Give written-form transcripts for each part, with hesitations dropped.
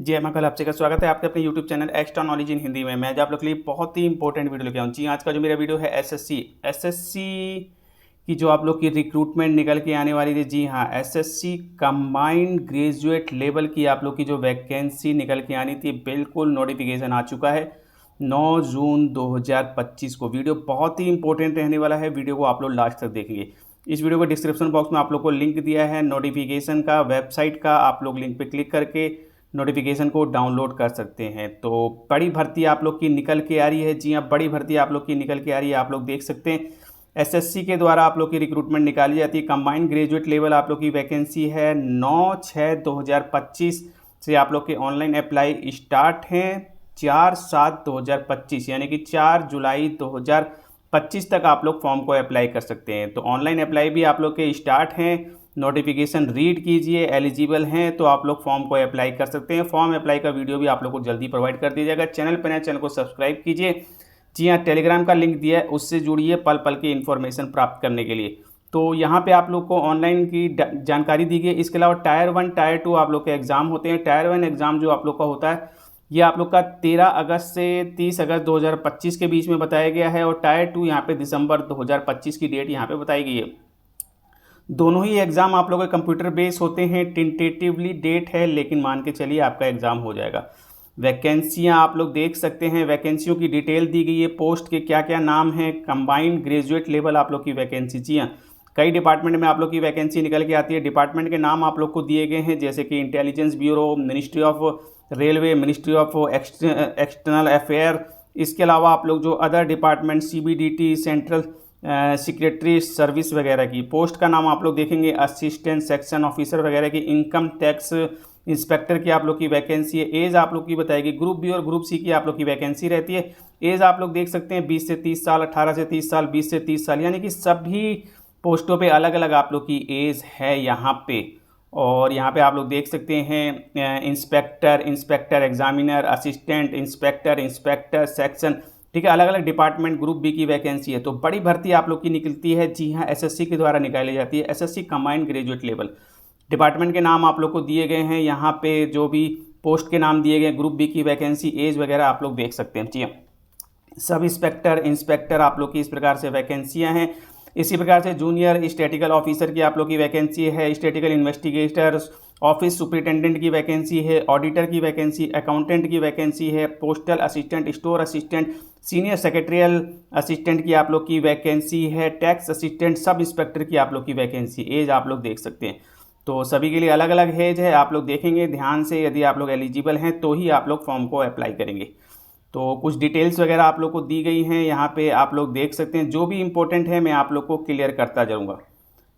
जय महाकाल, आपसे का स्वागत है आपके अपने YouTube channel extra knowledge in Hindi में। मैं आज आप लोग के लिए बहुत ही इंपॉर्टेंट वीडियो लेके आऊँ। जी, आज का जो मेरा वीडियो है एसएससी की जो आप लोग की रिक्रूटमेंट निकल के आने वाली थी। जी हाँ, एसएससी कंबाइंड ग्रेजुएट लेवल की आप लोग की जो वैकेंसी निकल के आनी थी, बिल्कुल नोटिफिकेशन आ चुका है 9 जून 2025 को। वीडियो बहुत ही इंपॉर्टेंट रहने वाला है, वीडियो को आप लोग लास्ट तक देखेंगे। इस वीडियो को डिस्क्रिप्शन बॉक्स में आप लोग को लिंक दिया है नोटिफिकेशन का, वेबसाइट का। आप लोग लिंक पे क्लिक करके नोटिफिकेशन को डाउनलोड कर सकते हैं। तो बड़ी भर्ती आप लोग की निकल के आ रही है। जी हाँ, बड़ी भर्ती आप लोग की निकल के आ रही है। आप लोग देख सकते हैं एसएससी के द्वारा आप लोग की रिक्रूटमेंट निकाली जाती है। कंबाइंड ग्रेजुएट लेवल आप लोग की वैकेंसी है 9/6/2025 से आप लोग के ऑनलाइन अप्लाई स्टार्ट हैं 4/7/2025 यानी कि 4 जुलाई 2025 तक आप लोग फॉर्म को अप्लाई कर सकते हैं। तो ऑनलाइन अप्लाई भी आप लोग के स्टार्ट हैं। नोटिफिकेशन रीड कीजिए, एलिजिबल हैं तो आप लोग फॉर्म को अप्लाई कर सकते हैं। फॉर्म अप्लाई का वीडियो भी आप लोग को जल्दी प्रोवाइड कर दिया जाएगा। चैनल पर नए, चैनल को सब्सक्राइब कीजिए। जी हाँ, टेलीग्राम का लिंक दिया है, उससे जुड़िए पल पल की इन्फॉर्मेशन प्राप्त करने के लिए। तो यहाँ पे आप लोग को ऑनलाइन की जानकारी दी गई। इसके अलावा टायर 1 टायर 2 आप लोग के एग्ज़ाम होते हैं। टायर 1 एग्ज़ाम जो आप लोग का होता है ये आप लोग का 13 अगस्त से 30 अगस्त 2025 के बीच में बताया गया है, और टायर 2 यहाँ पे दिसंबर 2025 की डेट यहाँ पे बताई गई है। दोनों ही एग्ज़ाम आप लोगों के कंप्यूटर बेस होते हैं। टेंटेटिवली डेट है, लेकिन मान के चलिए आपका एग्ज़ाम हो जाएगा। वैकेंसियां आप लोग देख सकते हैं, वैकेंसियों की डिटेल दी गई है, पोस्ट के क्या क्या नाम हैं। कंबाइंड ग्रेजुएट लेवल आप लोग की वैकेंसी। जी हाँ, कई डिपार्टमेंट में आप लोग की वैकेंसी निकल के आती है। डिपार्टमेंट के नाम आप लोग को दिए गए हैं, जैसे कि intelligence bureau, ministry of railway, ministry of external affair. इसके अलावा आप लोग जो other department CBDT, central secretary service वगैरह की पोस्ट का नाम आप लोग देखेंगे, असिस्टेंट सेक्शन ऑफिसर वगैरह की, इनकम टैक्स इंस्पेक्टर की आप लोग की वैकेंसी है। एज आप लोग की बताएगी। ग्रुप बी और ग्रुप सी की आप लोग की वैकेंसी रहती है। एज आप लोग देख सकते हैं 20 से 30 साल, 18 से 30 साल, 20 से 30 साल, यानी कि सभी पोस्टों पे अलग अलग आप लोग की एज है यहाँ पे। और यहाँ पे आप लोग देख सकते हैं inspector examiner, assistant inspector, inspector section, ठीक है, अलग अलग डिपार्टमेंट। ग्रुप बी की वैकेंसी है। तो बड़ी भर्ती आप लोग की निकलती है। जी हाँ, एसएससी के द्वारा निकाली जाती है। SSC combined graduate level. Department के नाम आप लोग को दिए गए हैं यहाँ पे, जो भी पोस्ट के नाम दिए गए। ग्रुप बी की वैकेंसी, एज वगैरह आप लोग देख सकते हैं। जी हाँ, सब इंस्पेक्टर आप लोग की इस प्रकार से वैकेंसियाँ हैं। इसी प्रकार से जूनियर स्टैटिकल ऑफिसर की आप लोग की वैकेंसी है। स्टैटिकल इन्वेस्टिगेटर, ऑफिस सुपरिटेंडेंट की वैकेंसी है। ऑडिटर की वैकेंसी, अकाउंटेंट की वैकेंसी है। Postal assistant, store assistant, senior secretarial assistant की आप लोग की वैकेंसी है। टैक्स असिस्टेंट, सब इंस्पेक्टर की आप लोग की वैकेंसी। एज आप लोग देख सकते हैं। तो सभी के लिए अलग अलग एज है। आप लोग देखेंगे ध्यान से, यदि आप लोग एलिजिबल हैं तो ही आप लोग फॉर्म को अप्लाई करेंगे। तो कुछ डिटेल्स वगैरह आप लोग को दी गई हैं यहाँ पे, आप लोग देख सकते हैं। जो भी इंपॉर्टेंट है मैं आप लोग को क्लियर करता जाऊँगा,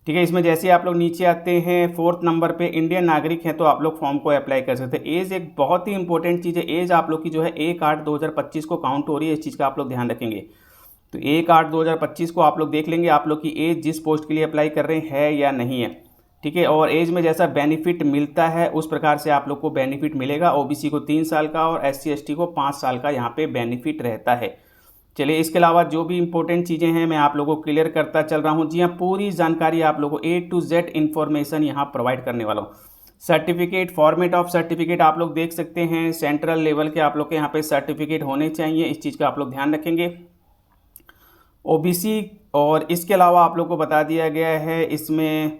ठीक है। इसमें जैसे आप लोग नीचे आते हैं 4th नंबर पे, इंडियन नागरिक हैं तो आप लोग फॉर्म को अप्लाई कर सकते हैं। एज एक बहुत ही इंपॉर्टेंट चीज़ है। एज आप लोग की जो है 1/8/2025 को काउंट हो रही है। इस चीज़ का आप लोग ध्यान रखेंगे। तो 1/8/2025 को आप लोग देख लेंगे आप लोग की एज जिस पोस्ट के लिए अप्लाई कर रहे हैं है या नहीं है, ठीक है। और एज में जैसा बेनिफिट मिलता है उस प्रकार से आप लोग को बेनिफिट मिलेगा। ओबीसी को 3 साल का और एससी एसटी को 5 साल का यहाँ पे बेनिफिट रहता है। चलिए, इसके अलावा जो भी इंपॉर्टेंट चीज़ें हैं मैं आप लोगों को क्लियर करता चल रहा हूँ। जी हाँ, पूरी जानकारी आप लोगों को A to Z इन्फॉर्मेशन यहाँ प्रोवाइड करने वाला हूँ। सर्टिफिकेट, फॉर्मेट ऑफ सर्टिफिकेट आप लोग देख सकते हैं। सेंट्रल लेवल के आप लोग के यहाँ पे सर्टिफिकेट होने चाहिए, इस चीज़ का आप लोग ध्यान रखेंगे। ओबीसी, और इसके अलावा आप लोग को बता दिया गया है इसमें,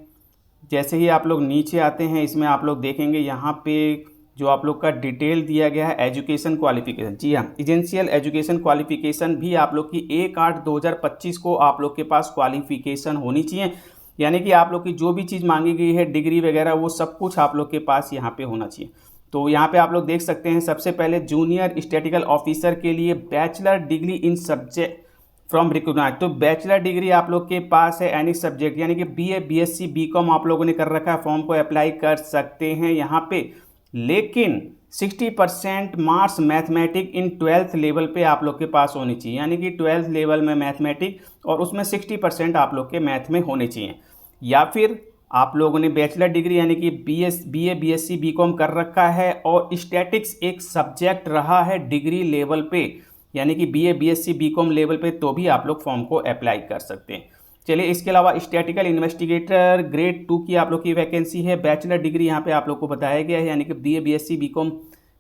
जैसे ही आप लोग नीचे आते हैं इसमें आप लोग देखेंगे यहाँ पे जो आप लोग का डिटेल दिया गया है एजुकेशन क्वालिफिकेशन। जी हाँ, एजेंशियल एजुकेशन क्वालिफिकेशन भी आप लोग की 1/8/2025 को आप लोग के पास क्वालिफिकेशन होनी चाहिए। यानी कि आप लोग की जो भी चीज़ मांगी गई है, डिग्री वगैरह, वो सब कुछ आप लोग के पास यहाँ पे होना चाहिए। तो यहाँ पे आप लोग देख सकते हैं सबसे पहले जूनियर स्टैटिकल ऑफिसर के लिए bachelor degree in subject from recognise. तो बैचलर डिग्री आप लोग के पास है एनी सब्जेक्ट, यानी कि बीए, बीएससी, बीकॉम आप लोगों ने कर रखा है, फॉर्म को अप्लाई कर सकते हैं यहाँ पे। लेकिन 60% मार्क्स मैथमेटिक इन 12th लेवल पे आप लोग के पास होनी चाहिए, यानी कि 12th लेवल में मैथमेटिक और उसमें 60% आप लोग के मैथ में होने चाहिए। या फिर आप लोगों ने बैचलर डिग्री यानी कि बीए, बीएससी, बीकॉम कर रखा है और स्टैटिक्स एक सब्जेक्ट रहा है डिग्री लेवल पे, यानी कि बीए, बीएससी, बीकॉम लेवल पे, तो भी आप लोग फॉर्म को अप्लाई कर सकते हैं। चलिए, इसके अलावा स्टैटिकल इन्वेस्टिगेटर ग्रेड 2 की आप लोग की वैकेंसी है। बैचलर डिग्री यहाँ पे आप लोग को बताया गया है, यानी कि BA, BSc, BCom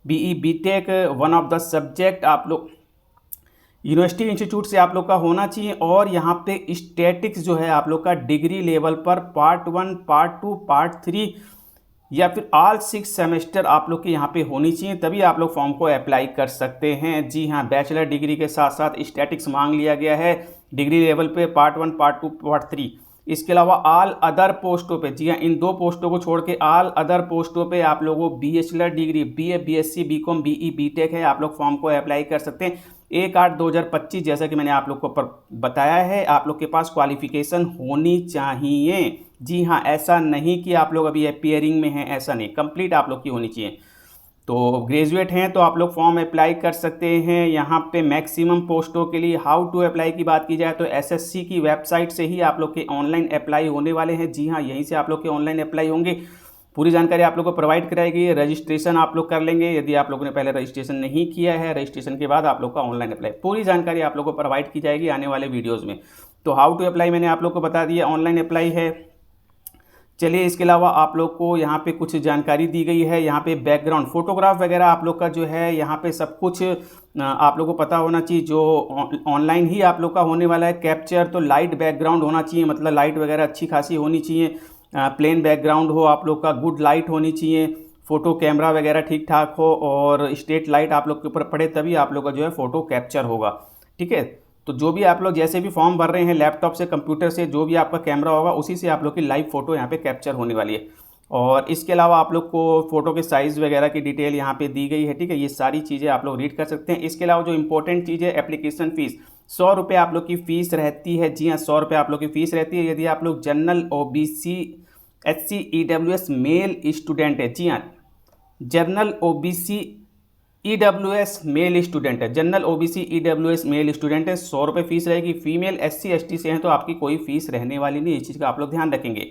BE BTech one of the subject आप लोग यूनिवर्सिटी इंस्टीट्यूट से आप लोग का होना चाहिए। और यहाँ पे स्टैटिक्स जो है आप लोग का डिग्री लेवल पर पार्ट 1, पार्ट 2, पार्ट 3 या फिर ऑल 6 सेमेस्टर आप लोग की यहाँ पे होनी चाहिए, तभी आप लोग फॉर्म को अप्लाई कर सकते हैं। जी हाँ, बैचलर डिग्री के साथ साथ स्टैटिक्स मांग लिया गया है डिग्री लेवल पे, पार्ट 1, पार्ट 2, पार्ट 3। इसके अलावा ऑल अदर पोस्टों पे, जी हाँ, इन 2 पोस्टों को छोड़ के ऑल अदर पोस्टों पे आप लोगों को bachelor degree BA BSc BCom BE BTech है, आप लोग फॉर्म को अप्लाई कर सकते हैं 1/8/2025। जैसा कि मैंने आप लोग को बताया है, आप लोग के पास क्वालिफिकेशन होनी चाहिए। जी हाँ, ऐसा नहीं कि आप लोग अभी अपियरिंग में हैं, ऐसा नहीं, कंप्लीट आप लोग की होनी चाहिए। तो ग्रेजुएट हैं तो आप लोग फॉर्म अप्लाई कर सकते हैं। यहाँ पे मैक्सिमम पोस्टों के लिए हाउ टू अप्लाई की बात की जाए तो SSC की वेबसाइट से ही आप लोग के ऑनलाइन अप्लाई होने वाले हैं। जी हाँ, यहीं से आप लोग के ऑनलाइन अप्लाई होंगे। पूरी जानकारी आप लोग को प्रोवाइड कराएगी। रजिस्ट्रेशन आप लोग कर लेंगे यदि आप लोगों ने पहले रजिस्ट्रेशन नहीं किया है। रजिस्ट्रेशन के बाद आप लोग का ऑनलाइन अप्लाई, पूरी जानकारी आप लोग को प्रोवाइड की जाएगी आने वाले वीडियोज़ में। तो हाउ टू अप्लाई मैंने आप लोग को बता दिया, ऑनलाइन अप्लाई है। चलिए, इसके अलावा आप लोग को यहाँ पे कुछ जानकारी दी गई है। यहाँ पे बैकग्राउंड फोटोग्राफ वगैरह आप लोग का जो है यहाँ पे सब कुछ आप लोग को पता होना चाहिए। जो ऑनलाइन ही आप लोग का होने वाला है कैप्चर, तो लाइट बैकग्राउंड होना चाहिए, मतलब लाइट वगैरह अच्छी खासी होनी चाहिए। प्लेन बैकग्राउंड हो आप लोग का, गुड लाइट होनी चाहिए, फ़ोटो कैमरा वगैरह ठीक ठाक हो और स्ट्रेट लाइट आप लोग के ऊपर पड़े, तभी आप लोग का जो है फ़ोटो कैप्चर होगा। ठीक है, तो जो भी आप लोग जैसे भी फॉर्म भर रहे हैं लैपटॉप से, कंप्यूटर से, जो भी आपका कैमरा होगा उसी से आप लोग की लाइव फ़ोटो यहाँ पे कैप्चर होने वाली है। और इसके अलावा आप लोग को फ़ोटो के साइज़ वगैरह की डिटेल यहाँ पे दी गई है। ठीक है, ये सारी चीज़ें आप लोग रीड कर सकते हैं। इसके अलावा जो इंपॉर्टेंट चीज़ है, एप्लीकेशन फ़ीस 100 रुपये आप लोग की फ़ीस रहती है। जी हाँ, 100 रुपये आप लोग की फ़ीस रहती है यदि आप लोग general OBC SC EWS male student है। जी हाँ, general OBC EWS male student है, general OBC EWS male student है, 100 रुपये फीस रहेगी। फीमेल SC ST से हैं तो आपकी कोई फीस रहने वाली नहीं, इस चीज़ का आप लोग ध्यान रखेंगे।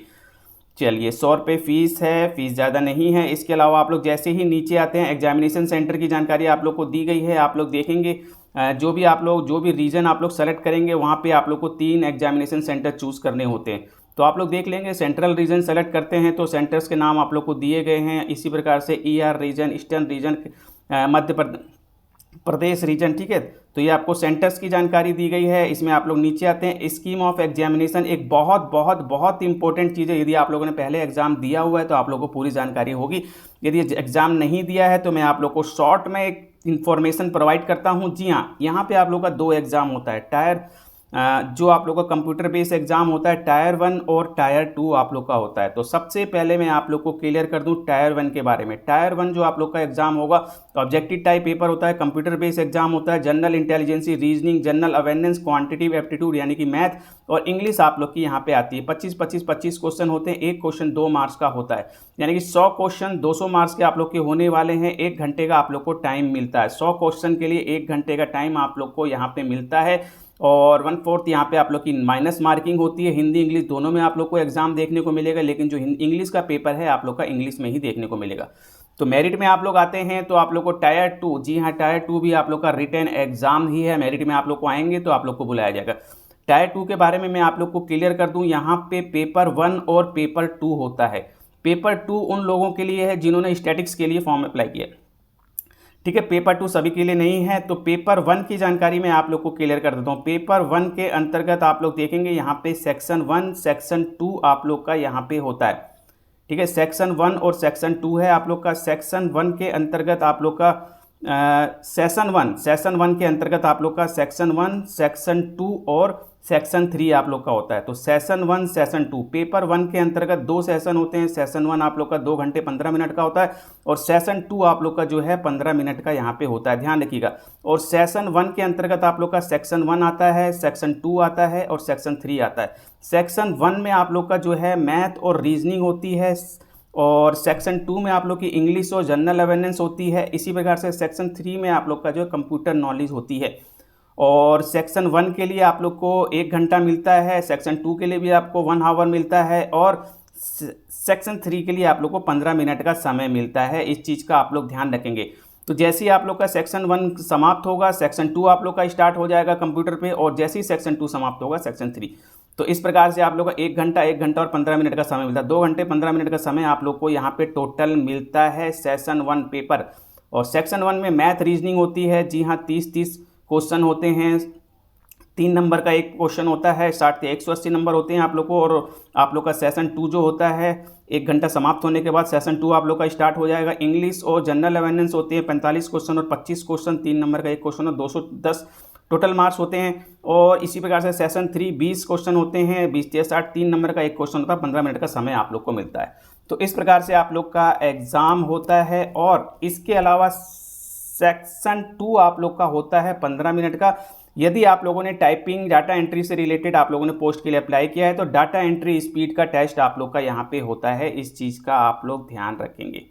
चलिए, 100 रुपये फीस है, फीस ज़्यादा नहीं है। इसके अलावा आप लोग जैसे ही नीचे आते हैं एग्जामिनेशन सेंटर की जानकारी आप लोग को दी गई है। आप लोग देखेंगे जो भी रीजन आप लोग सेलेक्ट करेंगे वहाँ पे आप लोग को 3 एग्जामिनेशन सेंटर चूज़ करने होते हैं। तो आप लोग देख लेंगे, सेंट्रल रीजन सेलेक्ट करते हैं तो सेंटर्स के नाम आप लोग को दिए गए हैं। इसी प्रकार से ER reason, eastern region, Madhya Pradesh reason. ठीक है, तो ये आपको सेंटर्स की जानकारी दी गई है। इसमें आप लोग नीचे आते हैं, स्कीम ऑफ एग्जामिनेशन एक बहुत बहुत बहुत इंपॉर्टेंट चीज़ है। यदि आप लोगों ने पहले एग्जाम दिया हुआ है तो आप लोगों को पूरी जानकारी होगी। यदि एग्जाम नहीं दिया है तो मैं आप लोग को शॉर्ट में एक इन्फॉर्मेशन प्रोवाइड करता हूँ। जी हाँ, यहाँ पे आप लोग का 2 एग्ज़ाम होता है। जो आप लोग का कंप्यूटर बेस्ड एग्जाम होता है टायर 1 और टायर 2 आप लोग का होता है। तो सबसे पहले मैं आप लोग को क्लियर कर दूं टायर 1 के बारे में। टायर 1 जो आप लोग का एग्जाम होगा तो ऑब्जेक्टिव टाइप पेपर होता है, कंप्यूटर बेस्ड एग्जाम होता है। General intelligence, reasoning, general awareness, quantitative aptitude यानी कि मैथ और इंग्लिश आप लोग की यहाँ पे आती है। 25 क्वेश्चन होते हैं, एक क्वेश्चन 2 मार्क्स का होता है, यानी कि 100 क्वेश्चन 200 मार्क्स के आप लोग के होने वाले हैं। 1 घंटे का आप लोग को टाइम मिलता है। 100 क्वेश्चन के लिए 1 घंटे का टाइम आप लोग को यहाँ पे मिलता है। और 1/4 यहाँ पे आप लोग की माइनस मार्किंग होती है। हिंदी इंग्लिश दोनों में आप लोग को एग्जाम देखने को मिलेगा, लेकिन जो इंग्लिश का पेपर है आप लोग का इंग्लिश में ही देखने को मिलेगा। तो मेरिट में आप लोग आते हैं तो आप लोग को टायर 2, जी हाँ, टायर 2 भी आप लोग का रिटन एग्जाम ही है। मेरिट में आप लोग को आएंगे तो आप लोग को बुलाया जाएगा। टायर 2 के बारे में मैं आप लोग को क्लियर कर दूं, यहाँ पे पेपर 1 और पेपर 2 होता है। पेपर 2 उन लोगों के लिए है जिन्होंने स्टैटिक्स के लिए फॉर्म अप्लाई किया। ठीक है, पेपर 2 सभी के लिए नहीं है। तो पेपर 1 की जानकारी मैं आप लोग को क्लियर कर देता हूँ। पेपर 1 के अंतर्गत आप लोग देखेंगे यहाँ पे सेक्शन 1 सेक्शन 2 आप लोग का यहाँ पे होता है। ठीक है, सेक्शन 1 और सेक्शन 2 है आप लोग का। सेक्शन 1 के अंतर्गत आप लोग का सेशन 1 के अंतर्गत आप लोग का सेक्शन 1 सेक्शन 2 और सेक्शन 3 आप लोग का होता है। तो सेशन 1 सेशन 2 पेपर 1 के अंतर्गत 2 सेशन होते हैं। सेशन 1 आप लोग का 2 घंटे 15 मिनट का होता है और सेशन 2 आप लोग का जो है 15 मिनट का यहाँ पे होता है, ध्यान रखिएगा। और सेशन 1 के अंतर्गत आप लोग का सेक्शन 1 आता है, सेक्शन 2 आता है और सेक्शन 3 आता है। सेक्शन 1 में आप लोग का जो है मैथ और रीजनिंग होती है और सेक्शन 2 में आप लोग की इंग्लिश और जनरल अवेयरनेस होती है। इसी प्रकार से सेक्शन 3 में आप लोग का जो कंप्यूटर नॉलेज होती है। और सेक्शन 1 के लिए आप लोग को 1 घंटा मिलता है, सेक्शन 2 के लिए भी आपको 1 आवर मिलता है और सेक्शन 3 के लिए आप लोग को 15 मिनट का समय मिलता है। इस चीज़ का आप लोग ध्यान रखेंगे। तो जैसे ही आप लोग का सेक्शन 1 समाप्त होगा सेक्शन 2 आप लोग का स्टार्ट हो जाएगा कंप्यूटर पे, और जैसे ही सेक्शन 2 समाप्त होगा सेक्शन 3। तो इस प्रकार से आप लोग का 1 घंटा और 15 मिनट का समय मिलता है। 2 घंटे 15 मिनट का समय आप लोग को यहाँ पे टोटल मिलता है सेशन 1 पेपर। और सेक्शन 1 में मैथ रीजनिंग होती है। जी हाँ, 30-30 क्वेश्चन होते हैं। 3 नंबर का एक क्वेश्चन होता है, 60 के 180 नंबर होते हैं आप लोग को। और आप लोग का सेशन 2 जो होता है, 1 घंटा समाप्त होने के बाद सेशन 2 आप लोग का स्टार्ट हो जाएगा। इंग्लिश और जनरल अवेयरनेस होते हैं 45 क्वेश्चन और 25 क्वेश्चन, 3 नंबर का एक क्वेश्चन और 210 टोटल मार्क्स होते हैं। और इसी प्रकार से सेशन 3 20 क्वेश्चन होते हैं, 20 या 60, 3 नंबर का एक क्वेश्चन होता है, 15 मिनट का समय आप लोग को मिलता है। तो इस प्रकार से आप लोग का एग्ज़ाम होता है। और इसके अलावा सेक्शन 2 आप लोग का होता है 15 मिनट का। यदि आप लोगों ने टाइपिंग डाटा एंट्री से रिलेटेड आप लोगों ने पोस्ट के लिए अप्लाई किया है तो डाटा एंट्री स्पीड का टेस्ट आप लोग का यहाँ पे होता है। इस चीज़ का आप लोग ध्यान रखेंगे,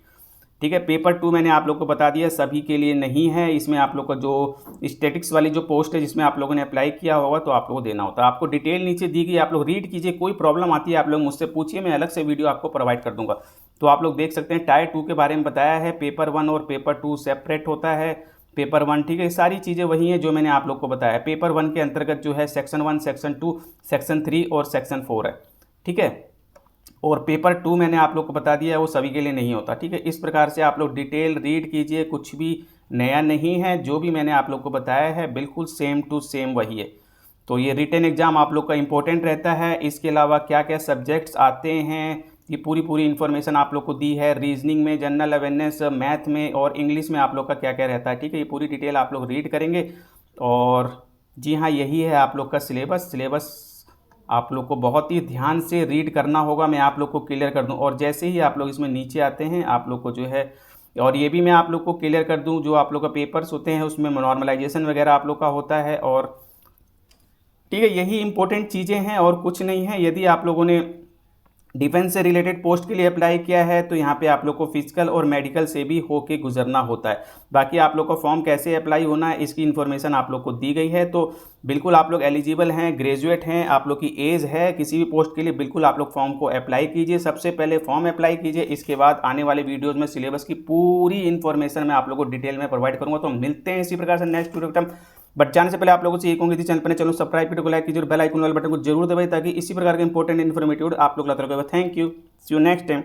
ठीक है। पेपर 2 मैंने आप लोग को बता दिया, सभी के लिए नहीं है। इसमें आप लोग का जो स्टैटिक्स वाली जो पोस्ट है जिसमें आप लोगों ने अप्लाई किया होगा तो आप लोगों को देना होता है। आपको डिटेल नीचे दी गई, आप लोग रीड कीजिए। कोई प्रॉब्लम आती है आप लोग मुझसे पूछिए, मैं अलग से वीडियो आपको प्रोवाइड कर दूंगा। तो आप लोग देख सकते हैं टायर 2 के बारे में बताया है। पेपर 1 और पेपर 2 सेपरेट होता है। पेपर 1, ठीक है, सारी चीज़ें वही हैं जो मैंने आप लोग को बताया। पेपर 1 के अंतर्गत जो है सेक्शन 1, सेक्शन 2, सेक्शन 3 और सेक्शन 4 है, ठीक है। और पेपर 2 मैंने आप लोग को बता दिया है, वो सभी के लिए नहीं होता, ठीक है। इस प्रकार से आप लोग डिटेल रीड कीजिए, कुछ भी नया नहीं है। जो भी मैंने आप लोग को बताया है बिल्कुल सेम टू सेम वही है। तो ये रिटन एग्ज़ाम आप लोग का इंपॉर्टेंट रहता है। इसके अलावा क्या क्या सब्जेक्ट्स आते हैं ये पूरी इन्फॉर्मेशन आप लोग को दी है। रीजनिंग में, जनरल अवेयरनेस, मैथ में और इंग्लिश में आप लोग का क्या क्या रहता है, ठीक है। ये पूरी डिटेल आप लोग रीड करेंगे। और जी हाँ, यही है आप लोग का सिलेबस आप लोग को बहुत ही ध्यान से रीड करना होगा। मैं आप लोग को क्लियर कर दूं। और जैसे ही आप लोग इसमें नीचे आते हैं आप लोग को जो है, और ये भी मैं आप लोग को क्लियर कर दूं, जो आप लोग का पेपर्स होते हैं उसमें नॉर्मलाइजेशन वगैरह आप लोग का होता है। और ठीक है, यही इंपॉर्टेंट चीज़ें हैं और कुछ नहीं है। यदि आप लोगों ने डिफेंस से रिलेटेड पोस्ट के लिए अप्लाई किया है तो यहाँ पे आप लोग को फिजिकल और मेडिकल से भी होके गुजरना होता है। बाकी आप लोग का फॉर्म कैसे अप्लाई होना है इसकी इन्फॉर्मेशन आप लोग को दी गई है। तो बिल्कुल आप लोग एलिजिबल हैं, ग्रेजुएट हैं, आप लोग की एज है किसी भी पोस्ट के लिए, बिल्कुल आप लोग फॉर्म को अप्लाई कीजिए। सबसे पहले फॉर्म अप्लाई कीजिए, इसके बाद आने वाले वीडियोज़ में सिलेबस की पूरी इन्फॉर्मेशन मैं आप लोग को डिटेल में प्रोवाइड करूँगा। तो मिलते हैं इसी प्रकार से नेक्स्ट वीडियो। बट जाने से पहले आप लोगों से ये कहूँगी, यदि चैनल पर चैनल सब्सक्राइब वीडियो को लाइक कीजिए और बेल आइकन वाले बटन को जरूर दबाइए ताकि इसी प्रकार के इंपॉर्टेंट इन्फॉर्मेटिव आप लोग लाते रहोगे। Thank you, see you next time.